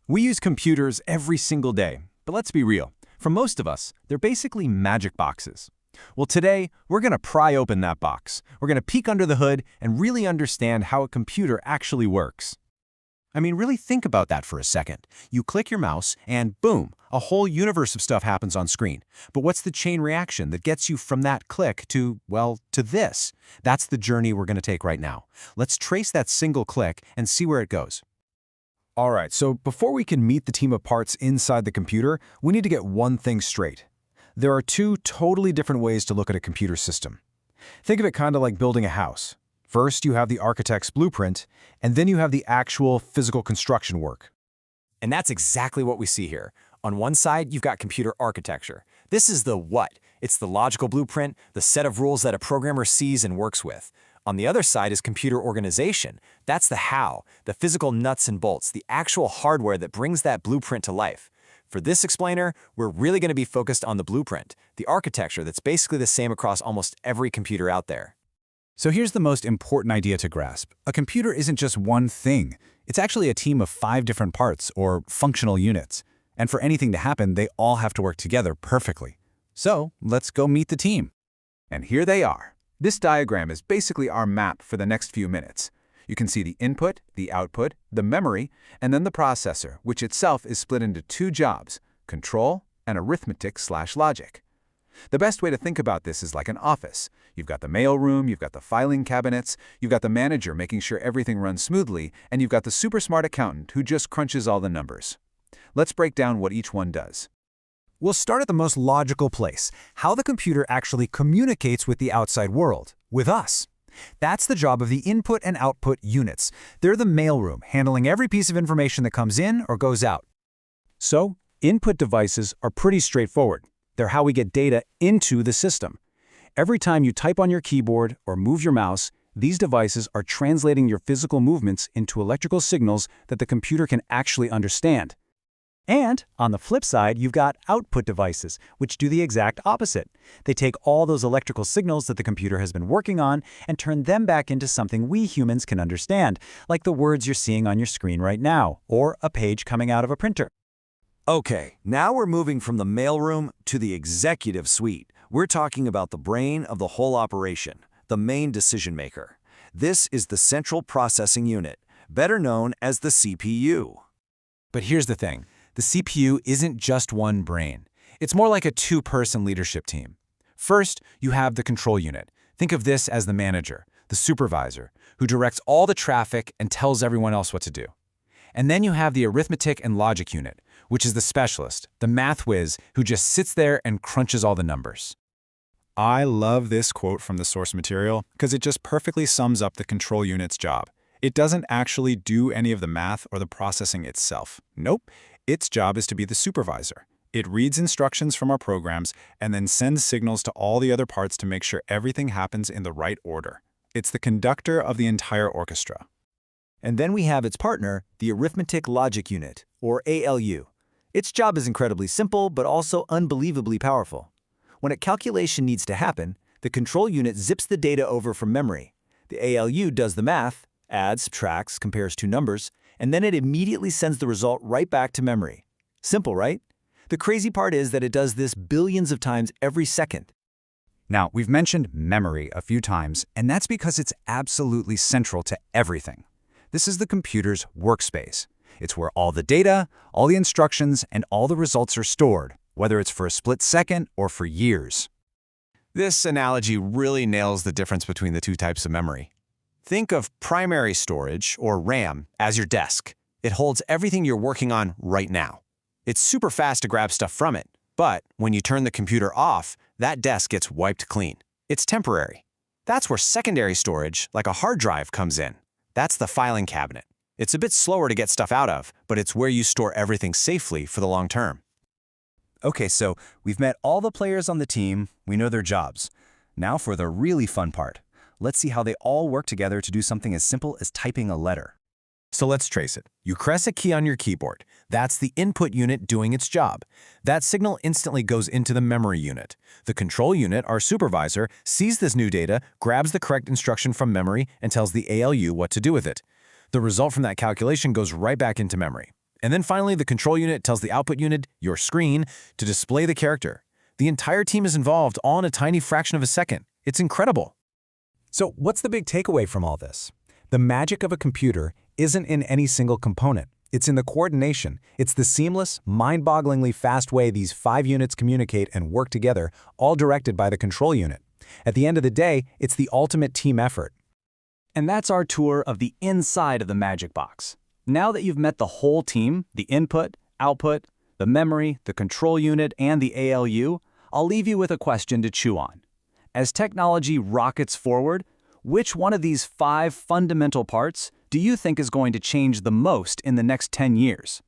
We use computers every single day, but let's be real. For most of us, they're basically magic boxes. Well, today, we're going to pry open that box. We're going to peek under the hood and really understand how a computer actually works. I mean, really think about that for a second. You click your mouse and boom, a whole universe of stuff happens on screen. But what's the chain reaction that gets you from that click to, well, to this? That's the journey we're going to take right now. Let's trace that single click and see where it goes. All right, so before we can meet the team of parts inside the computer, we need to get one thing straight. There are two totally different ways to look at a computer system. Think of it kind of like building a house. First, you have the architect's blueprint, and then you have the actual physical construction work. And that's exactly what we see here. On one side, you've got computer architecture. This is the what. It's the logical blueprint, the set of rules that a programmer sees and works with. On the other side is computer organization. That's the how, the physical nuts and bolts, the actual hardware that brings that blueprint to life. For this explainer, we're really going to be focused on the blueprint, the architecture that's basically the same across almost every computer out there. So here's the most important idea to grasp. A computer isn't just one thing. It's actually a team of 5 different parts, or functional units. And for anything to happen, they all have to work together perfectly. So let's go meet the team. And here they are. This diagram is basically our map for the next few minutes. You can see the input, the output, the memory, and then the processor, which itself is split into 2 jobs, control and arithmetic/logic. The best way to think about this is like an office. You've got the mail room, you've got the filing cabinets, you've got the manager making sure everything runs smoothly, and you've got the super smart accountant who just crunches all the numbers. Let's break down what each one does. We'll start at the most logical place, how the computer actually communicates with the outside world, with us. That's the job of the input and output units. They're the mailroom, handling every piece of information that comes in or goes out. So, input devices are pretty straightforward. They're how we get data into the system. Every time you type on your keyboard or move your mouse, these devices are translating your physical movements into electrical signals that the computer can actually understand. And on the flip side, you've got output devices, which do the exact opposite. They take all those electrical signals that the computer has been working on and turn them back into something we humans can understand, like the words you're seeing on your screen right now, or a page coming out of a printer. Okay, now we're moving from the mailroom to the executive suite. We're talking about the brain of the whole operation, the main decision maker. This is the central processing unit, better known as the CPU. But here's the thing. The CPU isn't just one brain. It's more like a 2-person leadership team. First, you have the control unit. Think of this as the manager, the supervisor, who directs all the traffic and tells everyone else what to do. And then you have the arithmetic and logic unit, which is the specialist, the math whiz, who just sits there and crunches all the numbers. I love this quote from the source material because it just perfectly sums up the control unit's job. It doesn't actually do any of the math or the processing itself. Nope. Its job is to be the supervisor. It reads instructions from our programs and then sends signals to all the other parts to make sure everything happens in the right order. It's the conductor of the entire orchestra. And then we have its partner, the Arithmetic Logic Unit, or ALU. Its job is incredibly simple, but also unbelievably powerful. When a calculation needs to happen, the control unit zips the data over from memory. The ALU does the math, adds, subtracts, compares 2 numbers, and then it immediately sends the result right back to memory. Simple, right? The crazy part is that it does this billions of times every second. Now, we've mentioned memory a few times, and that's because it's absolutely central to everything. This is the computer's workspace. It's where all the data, all the instructions, and all the results are stored, whether it's for a split second or for years. This analogy really nails the difference between the 2 types of memory. Think of primary storage, or RAM, as your desk. It holds everything you're working on right now. It's super fast to grab stuff from it, but when you turn the computer off, that desk gets wiped clean. It's temporary. That's where secondary storage, like a hard drive, comes in. That's the filing cabinet. It's a bit slower to get stuff out of, but it's where you store everything safely for the long term. Okay, so we've met all the players on the team, we know their jobs. Now for the really fun part. Let's see how they all work together to do something as simple as typing a letter. So let's trace it. You press a key on your keyboard. That's the input unit doing its job. That signal instantly goes into the memory unit. The control unit, our supervisor, sees this new data, grabs the correct instruction from memory, and tells the ALU what to do with it. The result from that calculation goes right back into memory. And then finally, the control unit tells the output unit, your screen, to display the character. The entire team is involved all in a tiny fraction of a second. It's incredible. So what's the big takeaway from all this? The magic of a computer isn't in any single component. It's in the coordination. It's the seamless, mind-bogglingly fast way these 5 units communicate and work together, all directed by the control unit. At the end of the day, it's the ultimate team effort. And that's our tour of the inside of the Magic Box. Now that you've met the whole team, the input, output, the memory, the control unit, and the ALU, I'll leave you with a question to chew on. As technology rockets forward, which one of these 5 fundamental parts do you think is going to change the most in the next 10 years?